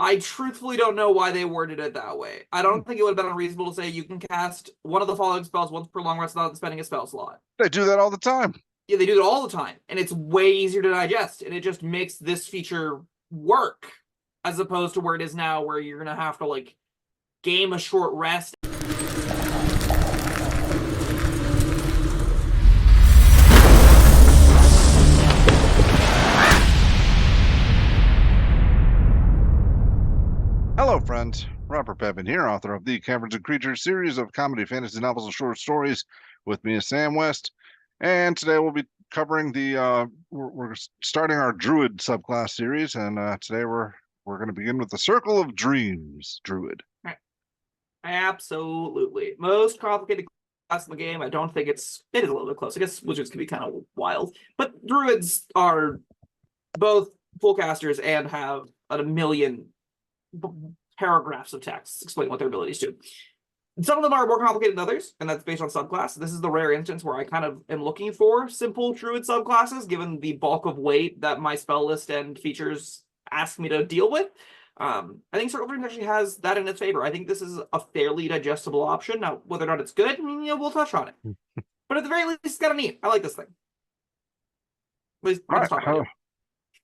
I truthfully don't know why they worded it that way. I don't think it would have been unreasonable to say you can cast one of the following spells once per long rest without spending a spell slot. They do that all the time. Yeah, they do it all the time, and it's way easier to digest, and it just makes this feature work as opposed to where it is now, where you're gonna have to like game a short rest. Hello, friends. Robert Bevan here, author of the Caverns Creatures series of comedy, fantasy novels, and short stories. With me is Sam West, and today we'll be covering the we're starting our Druid subclass series, and today we're going to begin with the Circle of Dreams Druid. Absolutely, most complicated class in the game. I don't think it is a little bit close. I guess wizards can be kind of wild, but druids are both full casters and have a million paragraphs of text explaining what their abilities do. Some of them are more complicated than others, and that's based on subclass. This is the rare instance where I kind of am looking for simple druid subclasses, given the bulk of weight that my spell list and features ask me to deal with. I think Circle of Dreams actually has that in its favor. I think this is a fairly digestible option. Now, whether or not it's good, we'll touch on it. But at the very least, it's kind of neat. I like this thing. At least at the top, I do.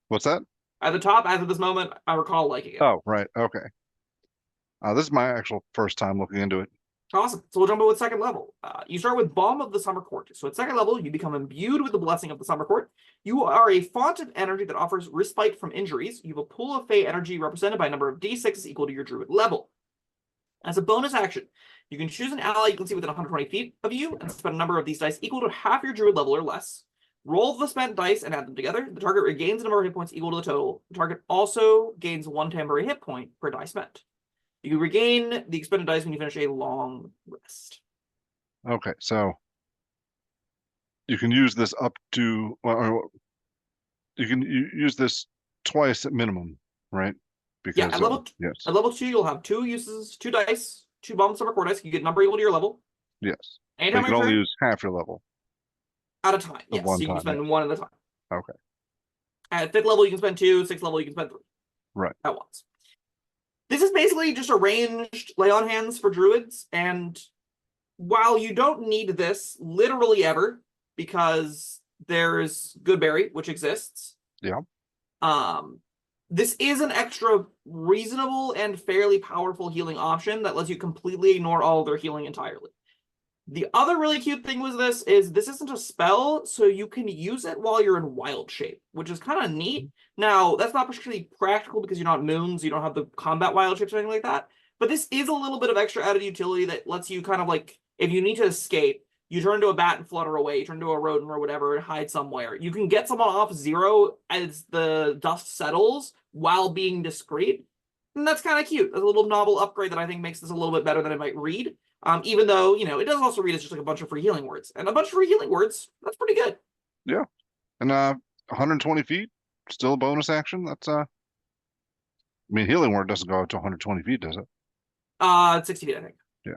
What's that? At the top, as of this moment, I recall liking it. Oh, right. Okay. This is my actual first time looking into it. Awesome. So we'll jump in with second level. You start with Balm of the Summer Court. So at second level, you become imbued with the blessing of the Summer Court. You are a font of energy that offers respite from injuries. You have a pool of Fey energy represented by a number of d6s equal to your Druid level. As a bonus action, you can choose an ally you can see within 120 feet of you and spend a number of these dice equal to half your Druid level or less. Roll the spent dice and add them together. The target regains a number of hit points equal to the total. The target also gains one temporary hit point per die spent. You can regain the expended dice when you finish a long rest. Okay, so you can use this up to, you can use this twice at minimum, right? Because at level 2, you'll have 2 uses, 2 dice, 2 Balm Summer Core dice. You get a number equal to your level. Yes. But you can only use half your level. At a time, yes. So you can spend 1 at a time. Okay. At 5th level, you can spend 2. 6th level, you can spend 3. Right. At once. This is basically just arranged lay on hands for druids, and while you don't need this literally ever, because there's Goodberry, which exists. Yeah. This is an extra reasonable and fairly powerful healing option that lets you completely ignore all of their healing entirely. The other really cute thing with this is this isn't a spell, so you can use it while you're in wild shape, which is kind of neat. Now, that's not particularly practical because you're not moons, you don't have the combat wild shapes or anything like that, but this is a little bit of extra added utility that lets you kind of like, if you need to escape, you turn to a bat and flutter away, you turn to a rodent or whatever and hide somewhere. You can get someone off 0 as the dust settles while being discreet, and that's kind of cute. That's a little novel upgrade that I think makes this a little bit better than it might read. Even though, it does also read as just like a bunch of free healing words. And a bunch of free healing words, that's pretty good. Yeah. And 120 feet, still a bonus action. That's I mean, healing word doesn't go out to 120 feet, does it? 60 feet, I think. Yeah.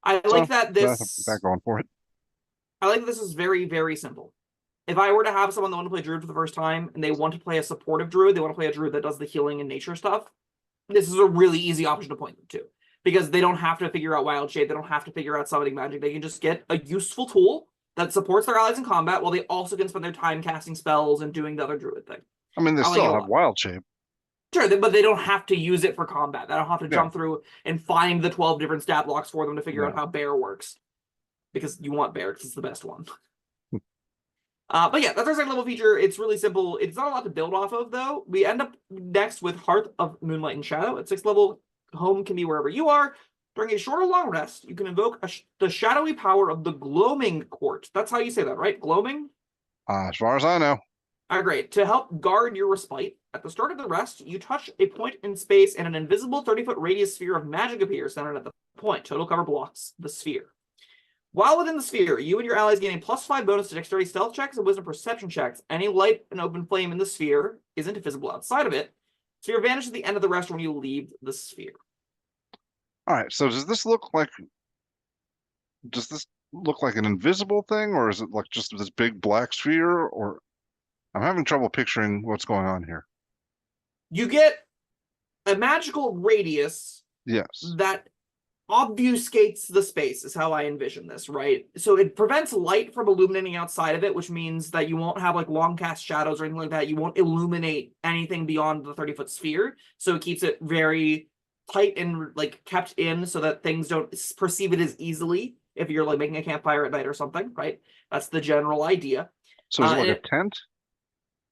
I like that this that going for it. I like that this is very, very simple. If I were to have someone that want to play Druid for the first time and they want to play a supportive Druid, they want to play a Druid that does the healing and nature stuff, this is a really easy option to point them to. Because they don't have to figure out wild shape, they don't have to figure out summoning magic. They can just get a useful tool that supports their allies in combat while they also can spend their time casting spells and doing the other druid thing. I mean, they still have wild shape. Sure, but they don't have to use it for combat. They don't have to jump through and find the 12 different stat blocks for them to figure out how bear works. Because you want bear, because it's the best one. But yeah, that's our second level feature. It's really simple. It's not a lot to build off of, though. We end up next with Hearth of Moonlight and Shadow. At 6th level, home can be wherever you are. During a short or long rest, you can invoke the shadowy power of the Gloaming Court. That's how you say that, right? Gloaming? As far as I know. Great. To help guard your respite, at the start of the rest, you touch a point in space and an invisible 30-foot radius sphere of magic appears centered at the point. Total cover blocks the sphere. While within the sphere, you and your allies gain a +5 bonus to dexterity stealth checks and wisdom perception checks. Any light and open flame in the sphere isn't visible outside of it. Sphere vanishes at the end of the rest when you leave the sphere. All right, so does this look like an invisible thing, or is it like just this big black sphere? Or I'm having trouble picturing what's going on here. You get a magical radius Yes. that obfuscates the space is how I envision this, right? So it prevents light from illuminating outside of it, which means that you won't have like long cast shadows or anything like that. You won't illuminate anything beyond the 30-foot sphere. So it keeps it very tight and like kept in so that things don't perceive it as easily if you're like making a campfire at night or something, right? That's the general idea. So is it like a tent?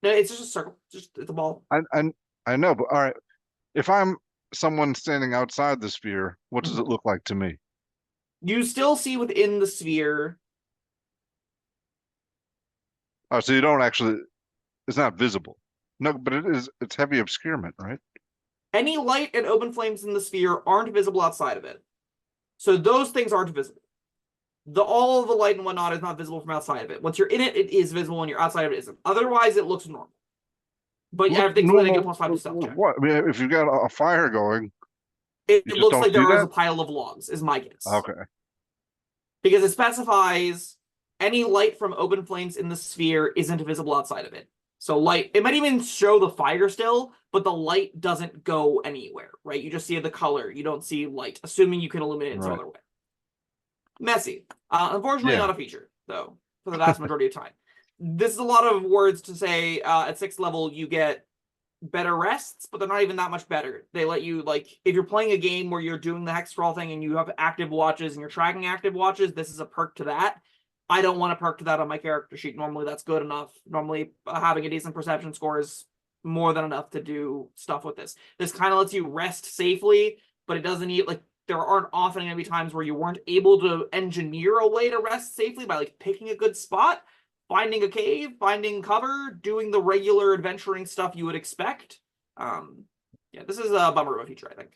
No, it's just a circle. It's a ball. I know, but all right. If I'm someone standing outside the sphere, what does it look like to me? You still see within the sphere. Oh, so you don't actually, it's not visible. No, but it's heavy obscurement, right? Any light and open flames in the sphere aren't visible outside of it. So those things aren't visible. All of the light and whatnot is not visible from outside of it. Once you're in it, it is visible. When you're outside of it, isn't. Otherwise, it looks normal. But everything's letting it +5 to stealth check. What? I mean, if you've got a fire going, It you just looks don't like see there is that? a pile of logs, is my guess. Okay. Because it specifies any light from open flames in the sphere isn't visible outside of it. So light, it might even show the fire still, but the light doesn't go anywhere, right? You just see the color. You don't see light, assuming you can illuminate it some other way. Messy. Unfortunately, not a feature, though, for the vast majority of time. This is a lot of words to say. At 6th level, you get better rests, but they're not even that much better. They let you, like, if you're playing a game where you're doing the hex scroll thing and you have active watches and you're tracking active watches, this is a perk to that. I don't want a perk to that on my character sheet. Normally, that's good enough. Normally, having a decent perception score is more than enough to do stuff with this. This kind of lets you rest safely, but it doesn't need, like, there aren't often going to be times where you weren't able to engineer a way to rest safely by, like, picking a good spot, finding a cave, finding cover, doing the regular adventuring stuff you would expect. Yeah, this is a bummer of a feature, I think.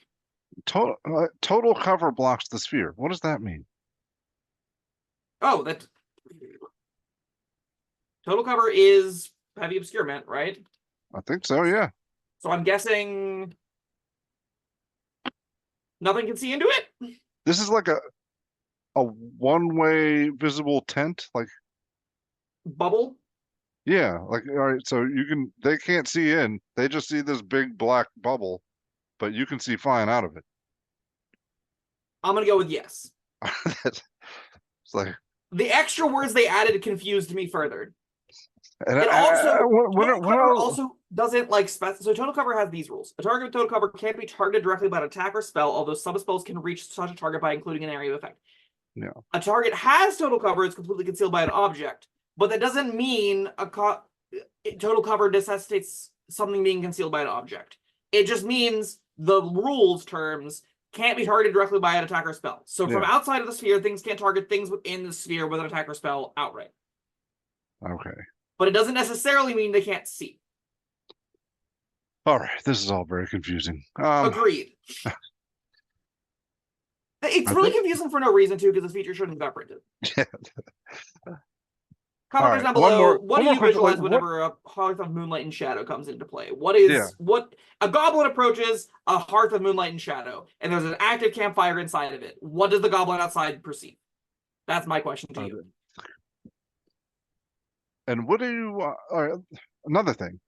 Total cover blocks the sphere. What does that mean? Oh, that total cover is heavy obscurement, right? I think so, yeah. So I'm guessing nothing can see into it. This is like a one-way visible tent, like Bubble. yeah, like all right, so they can't see in, they just see this big black bubble, but you can see fine out of it. I'm gonna go with yes. It's like the extra words they added confused me further. and it total cover also doesn't like so total cover has these rules. A target with total cover can't be targeted directly by an attack or spell, although some spells can reach such a target by including an area of effect. Yeah. A target has total cover, it's completely concealed by an object, but that doesn't mean total cover necessitates something being concealed by an object. It just means the rules terms can't be targeted directly by an attack or spell. So from outside of the sphere, things can't target things within the sphere with an attack or spell outright. Okay. But it doesn't necessarily mean they can't see. All right, this is all very confusing. Agreed. It's really confusing for no reason, too, because this feature shouldn't have got printed. Comments down below. What do you visualize whenever a Hearth of Moonlight and Shadow comes into play? What a goblin approaches a Hearth of Moonlight and Shadow, and there's an active campfire inside of it. What does the goblin outside perceive? That's my question to you. And what do you? Another thing.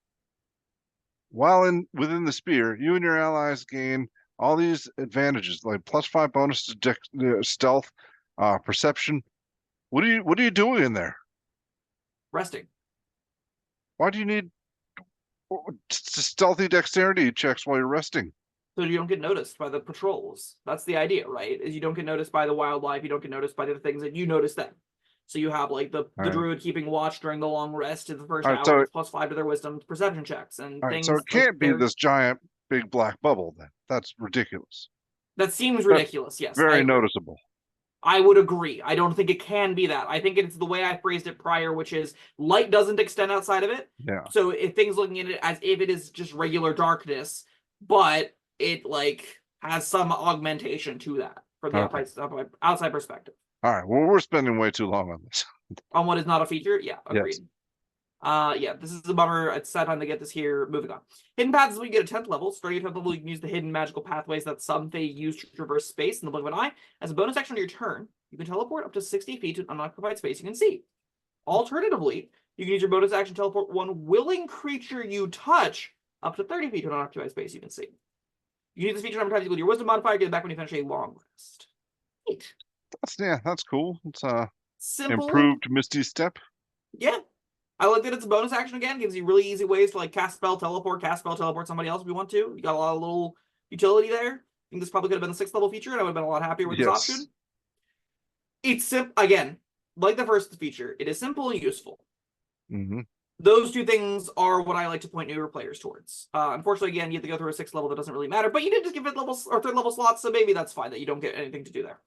While within the sphere, you and your allies gain all these advantages, like +5 bonus to stealth, perception. What are you doing in there? Resting. Why do you need stealthy dexterity checks while you're resting? So you don't get noticed by the patrols. That's the idea, right? Is you don't get noticed by the wildlife, you don't get noticed by the things that you notice them. So you have like the druid keeping watch during the long rest in the first hour, so +5 to their wisdom perception checks and things. So it can't be this giant big black bubble then. That's ridiculous. That seems ridiculous, yes. Very noticeable. I would agree. I don't think it can be that. I think it's the way I phrased it prior, which is light doesn't extend outside of it. Yeah. So if things looking at it as if it is just regular darkness, but it like has some augmentation to that from the outside perspective. All right. Well, we're spending way too long on this. On what is not a feature? Yeah, agreed. Yes. This is a bummer. It's sad time to get this here. Moving on. Hidden paths is when you get a 10th level. Starting at 10th level, you can use the hidden magical pathways that some Fae use to traverse space in the blink of an eye. As a bonus action on your turn, you can teleport up to 60 feet to an unoccupied space you can see. Alternatively, you can use your bonus action to teleport one willing creature you touch up to 30 feet to an unoccupied space you can see. You use this feature number of times equal to your wisdom modifier, get it back when you finish a long rest. Neat. That's cool. It's Simple. improved Misty Step. Yeah. I like that it's a bonus action again. Gives you really easy ways to like cast spell, teleport somebody else if you want to. You got a lot of little utility there. I think this probably could have been the 6th level feature, and I would have been a lot happier with this option. It's simple again, like the first feature. It is simple and useful. Mm-hmm. Those two things are what I like to point newer players towards. Unfortunately, again, you have to go through a 6th level that doesn't really matter, but you did just give it levels or 3rd level slots, so maybe that's fine that you don't get anything to do there.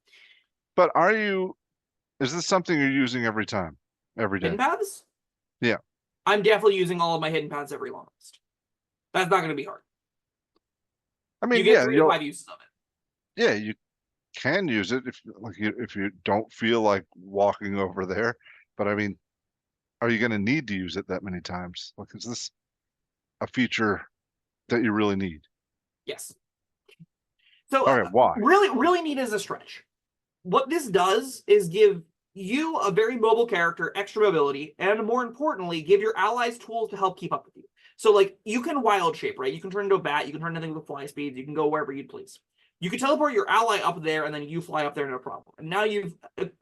But is this something you're using every time? Every day? Hidden paths? Yeah. I'm definitely using all of my hidden paths every long rest. That's not going to be hard. I mean, you get 3 to 5 uses of it. Yeah, you can use it if you don't feel like walking over there. But I mean, are you going to need to use it that many times? Like, is this a feature that you really need? Yes. So, all right, why? Really neat is a stretch. What this does is give you, a very mobile character, extra mobility, and more importantly, give your allies tools to help keep up with you. So, like, you can wild shape, right? You can turn into a bat, you can turn into things with fly speeds, you can go wherever you'd please. You can teleport your ally up there, and then you fly up there, no problem. And now you've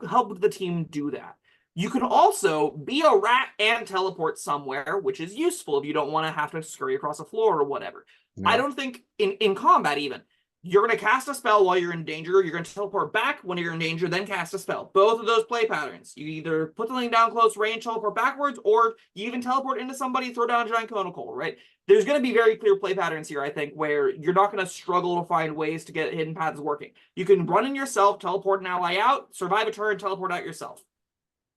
helped the team do that. You can also be a rat and teleport somewhere, which is useful if you don't want to have to scurry across a floor or whatever. Yeah. I don't think, in combat even, you're going to cast a spell while you're in danger, you're going to teleport back when you're in danger, then cast a spell. Both of those play patterns. You either put something down close range, teleport backwards, or you even teleport into somebody, throw down a giant conical, right? There's going to be very clear play patterns here, I think, where you're not going to struggle to find ways to get hidden paths working. You can run in yourself, teleport an ally out, survive a turn, teleport out yourself.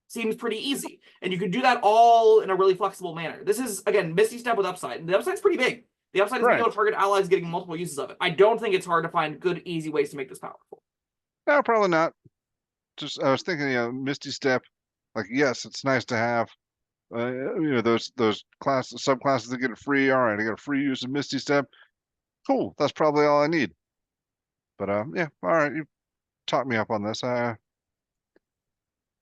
Seems pretty easy. And you can do that all in a really flexible manner. This is, again, Misty Step with upside. The upside's pretty big. The upside is being able to target allies getting multiple uses of it. I don't think it's hard to find good, easy ways to make this powerful. No, probably not. Just, I was thinking, Misty Step, like, yes, it's nice to have. Those subclasses that get it free. All right, I got a free use of Misty Step. Cool. That's probably all I need. But yeah, all right, you taught me up on this.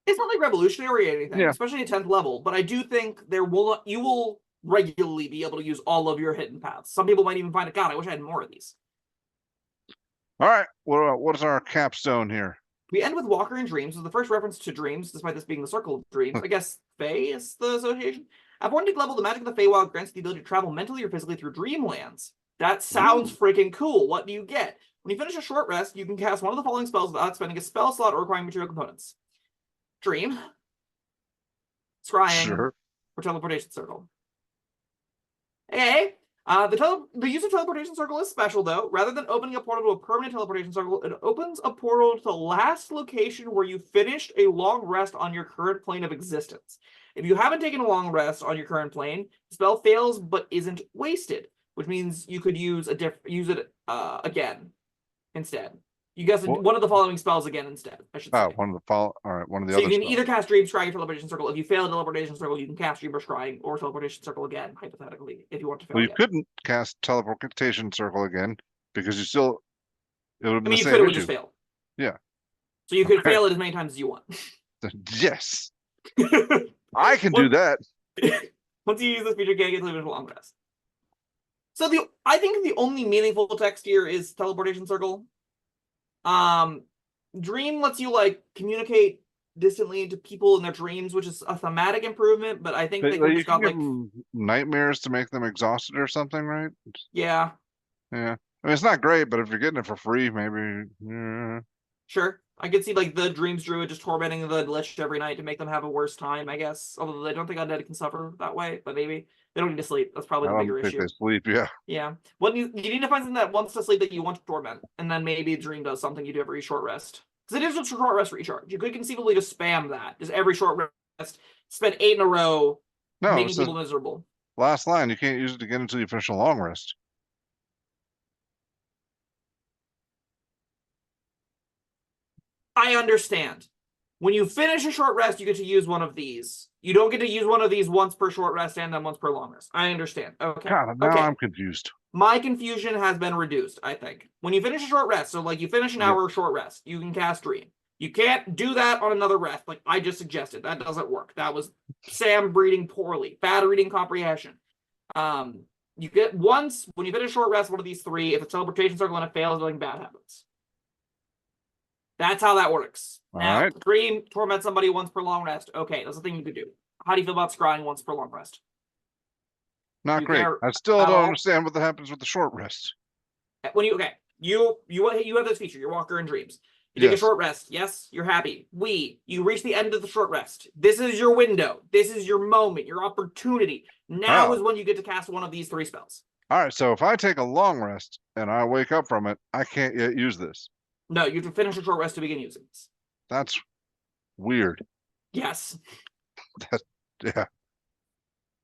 It's not like revolutionary or anything, especially at 10th level. But I do think you will regularly be able to use all of your hidden paths. Some people might even find it, God, I wish I had more of these. All right, what is our capstone here? We end with Walker in Dreams, was the first reference to dreams, despite this being the Circle of Dreams. I guess Fae is the association. At 14th level, the magic of the Feywild grants the ability to travel mentally or physically through dreamlands. That sounds freaking cool. What do you get? When you finish a short rest, you can cast one of the following spells without spending a spell slot or requiring material components. Dream, Scrying, or Teleportation Circle. Okay. The use of Teleportation Circle is special, though. Rather than opening a portal to a permanent Teleportation Circle, it opens a portal to the last location where you finished a long rest on your current plane of existence. If you haven't taken a long rest on your current plane, the spell fails but isn't wasted, which means you could use it again instead. You guess one of the following spells again instead, I should say. One of the all right, one of the other other you can either cast Dream, Scrying, or Teleportation Circle. If you fail a Teleportation Circle, you can cast Dream or Scrying or Teleportation Circle again, hypothetically, if you want to fail. Well, you couldn't cast Teleportation Circle again because it would have been the same issue. It would just fail. Yeah. So you could fail it as many times as you want. Yes. I can do that. Once you use this feature, you can't get to a long rest. So I think the only meaningful text here is Teleportation Circle. Dream lets you communicate distantly to people in their dreams, which is a thematic improvement, but I think they could just got nightmares to make them exhausted or something, right? Yeah. Yeah. I mean, it's not great, but if you're getting it for free, maybe. Yeah. Sure. I could see the Dreams Druid just tormenting the Lich every night to make them have a worse time, I guess. Although I don't think Undead can suffer that way, but maybe. They don't need to sleep. That's probably the bigger issue. They sleep, yeah. Yeah. You need to find something that wants to sleep that you want to torment, and then maybe Dream does something you do every short rest. Because it is just a short rest recharge. You could conceivably just spam that. Just every short rest, spend 8 in a row, making people miserable. Last line, you can't use it again until you finish a long rest. I understand. When you finish a short rest, you get to use one of these. You don't get to use one of these once per short rest and then once per long rest. I understand. Okay. God, now I'm confused. My confusion has been reduced, I think. When you finish a short rest, so you finish an hour short rest, you can cast Dream. You can't do that on another rest, like I just suggested. That doesn't work. That was Sam reading poorly. Bad reading comprehension. You get once, when you finish short rest, one of these three, if the teleportation circle and it fails, nothing bad happens. That's how that works. Now, Alright. Dream, torment somebody once per long rest. Okay, that's the thing you could do. How do you feel about scrying once per long rest? Not You great. care I still at don't all? understand what happens with the short rest. When you have this feature, your Walker in Dreams. You take a Yes. short rest. Yes, you're happy. You reach the end of the short rest. This is your window. This is your moment, your opportunity. Now Oh. is when you get to cast one of these three spells. Alright, so if I take a long rest and I wake up from it, I can't yet use this. No, you have to finish a short rest to begin using this. That's weird. Yes. Yeah.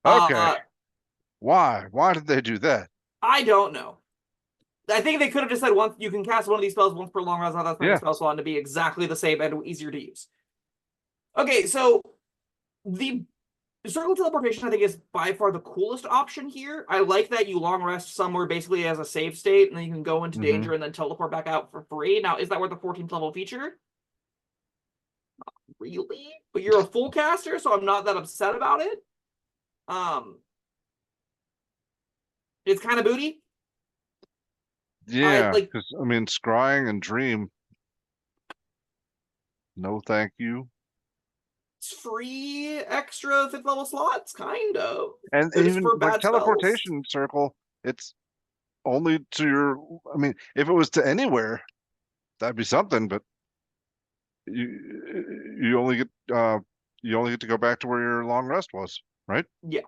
Okay. Why? Why did they do that? I don't know. I think they could have just said once you can cast one of these spells once per long rest, not that Yeah. spell slot to be exactly the same and easier to use. Okay, so the circle teleportation I think is by far the coolest option here. I like that you long rest somewhere basically as a save state, and then you can go into danger and then teleport back out for free. Now, is that worth the 14th level feature? Not really, but you're a full caster, so I'm not that upset about it. It's kind of booty. Yeah, like because I mean, scrying and dream. No, thank you. it's free extra 5th level slots, kind of. And They're just even for like bad spells. teleportation circle, it's only to your. I mean, if it was to anywhere, that'd be something. But you only get to go back to where your long rest was, right? Yeah.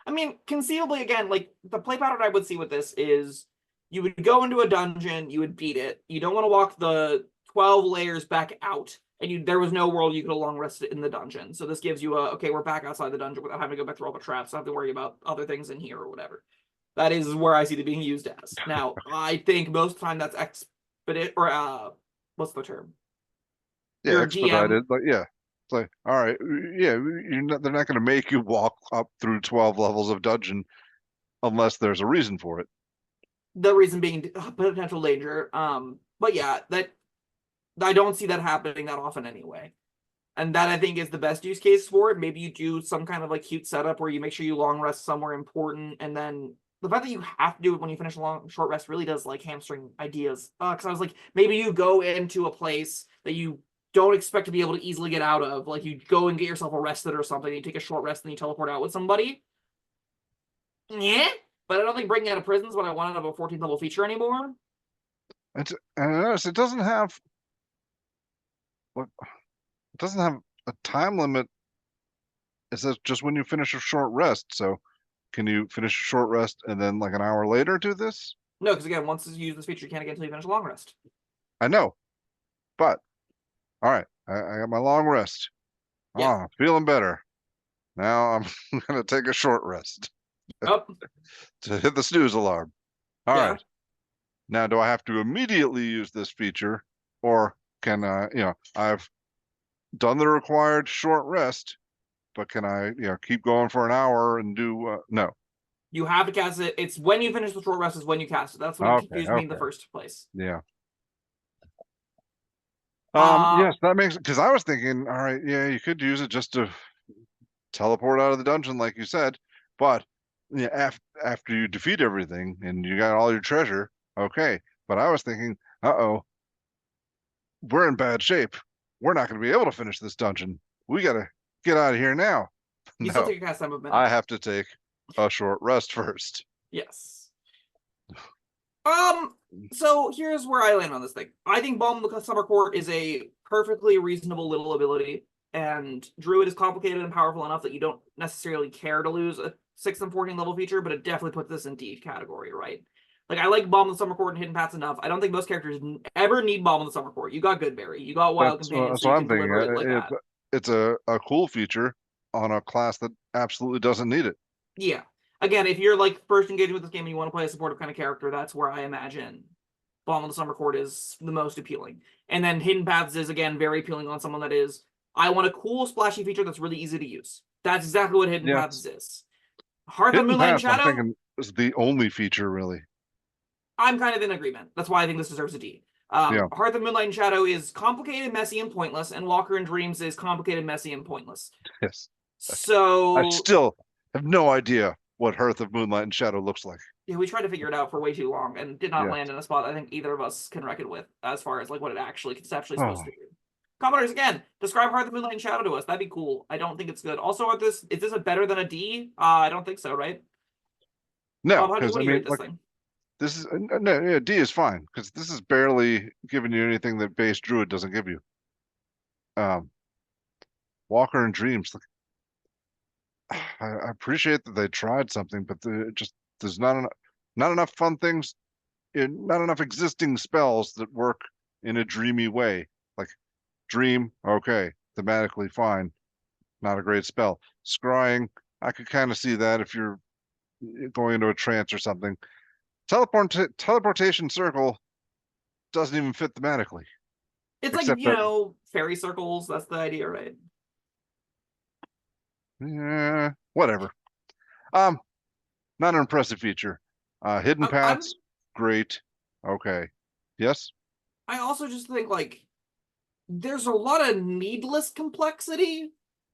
I mean, conceivably, again, like the play pattern I would see with this is you would go into a dungeon, you would beat it. You don't want to walk the 12 layers back out, and there was no world you could have long rested in the dungeon. So this gives you okay, we're back outside the dungeon without having to go back through all the traps. Don't have to worry about other things in here or whatever. That is where I see it being used as. Now, I think most of the time that's expedite or what's the term? Yeah, Your expedited. GM. But yeah, it's like, all right, yeah, they're not going to make you walk up through 12 levels of dungeon unless there's a reason for it. The reason being potential danger. But yeah, that I don't see that happening that often anyway. And that I think is the best use case for it. Maybe you do some kind of like cute setup where you make sure you long rest somewhere important, and then the fact that you have to do it when you finish a long short rest really does like hamstring ideas. Because I was like, maybe you go into a place that you don't expect to be able to easily get out of. Like you go and get yourself arrested or something, you take a short rest and you teleport out with somebody. Yeah. But I don't think breaking out of prison is what I want out of a 14th level feature anymore. And I notice it doesn't have a time limit. It says just when you finish a short rest. So can you finish a short rest and then like an hour later do this? No, because again, once you use this feature, you can't get until you finish a long rest. I know, but all right, I got my long rest. Yeah. Feeling better. Now I'm gonna take a short rest Oh, to hit the snooze alarm. All yeah. right. Now, do I have to immediately use this feature, or can I've done the required short rest, but can I keep going for an hour and do no? You have to cast it. It's when you finish the short rest is when you cast it. That's what confused me in the first place. Yeah. Uh, Yes, that makes, because I was thinking, all right, yeah, you could use it just to teleport out of the dungeon, like you said, but yeah, after you defeat everything and you got all your treasure, okay. But I was thinking, uh-oh, we're in bad shape. We're not going to be able to finish this dungeon. We got to get out of here now. you still take a cast time movement. I have to take a short rest first. Yes. So here's where I land on this thing. I think Balm of the Summer Court is a perfectly reasonable little ability, and Druid is complicated and powerful enough that you don't necessarily care to lose a 6th and 14th level feature, but it definitely puts this in D category, right? Like, I like Balm of the Summer Court and Hidden Paths enough. I don't think most characters ever need Balm of the Summer Court. You got Goodberry, you got Wild Companion, That's so you what can I'm thinking. deliver it like that. It's a cool feature on a class that absolutely doesn't need it. Yeah. Again, if you're like first engaging with this game and you want to play a supportive kind of character, that's where I imagine Balm of the Summer Court is the most appealing. And then Hidden Paths is, again, very appealing on someone that is, I want a cool, splashy feature that's really easy to use. That's exactly what Hidden Paths is. Hearth of Moonlight and Shadow, I'm thinking, is the only feature, really. I'm kind of in agreement. That's why I think this deserves a D. Hearth of Moonlight and Shadow is complicated, messy, and pointless, and Walker in Dreams is complicated, messy, and pointless. Yes. So I still have no idea what Hearth of Moonlight and Shadow looks like. Yeah, we tried to figure it out for way too long and did not Yeah. land in a spot I think either of us can reckon with as far as like what it actually conceptually is Oh. supposed to do. Commenters, again, describe Hearth of Moonlight and Shadow to us. That'd be cool. I don't think it's good. Also, is this a better than a D? I don't think so, right? No, What because do I you mean, rate this like, thing? this is no, yeah, D is fine because this is barely giving you anything that base Druid doesn't give you. Walker and Dreams. I appreciate that they tried something, but there's not enough fun things, not enough existing spells that work in a dreamy way. Like Dream, okay, thematically fine, not a great spell. Scrying, I could kind of see that if you're going into a trance or something. Teleportation Circle doesn't even fit thematically. It's like, Except that, fairy circles. That's the idea, right? yeah, whatever. Not an impressive feature. Hidden paths, great. Okay. Yes? I also just think, like, there's a lot of needless complexity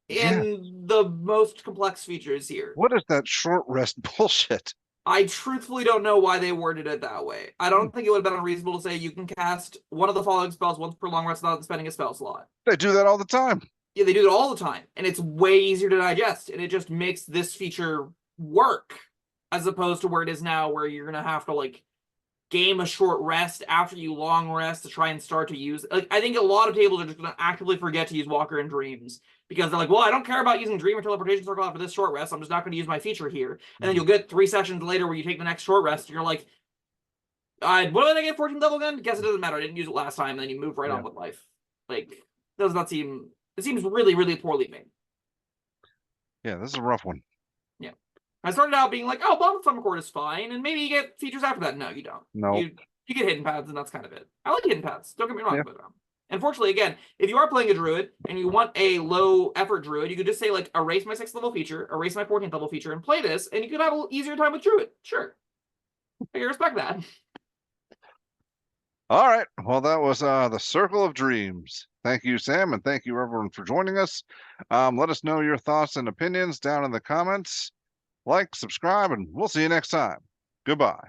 in the most complex features here. What is that short rest bullshit? I truthfully don't know why they worded it that way. I don't think it would have been unreasonable to say you can cast one of the following spells once per long rest without spending a spell slot. They do that all the time. Yeah, they do it all the time, and it's way easier to digest, and it just makes this feature work, as opposed to where it is now, where you're gonna have to, like, game a short rest after you long rest to try and start to use. Like, I think a lot of tables are just going to actively forget to use Walker and Dreams because they're like, well, I don't care about using Dream or Teleportation Circle after this short rest. I'm just not going to use my feature here. And then you'll get 3 sessions later where you take the next short rest and you're like, what did I get 14th level again? Guess it doesn't matter. I didn't use it last time. And then you move right on with life. Like, does not seem. It seems really, really poorly made. Yeah, this is a rough one. Yeah. I started out being like, oh, Bomb Summer Court is fine, and maybe you get features after that. No, you don't. No. You get hidden paths, and that's kind of it. I like hidden paths. Don't get me wrong. But unfortunately, again, if you are playing a Druid and you want a low effort Druid, you could just say, like, erase my 6th level feature, erase my 14th level feature, and play this, and you could have an easier time with Druid. Sure. I can respect that. All right. Well, that was the Circle of Dreams. Thank you, Sam, and thank you, everyone, for joining us. Let us know your thoughts and opinions down in the comments. Like, subscribe, and we'll see you next time. Goodbye.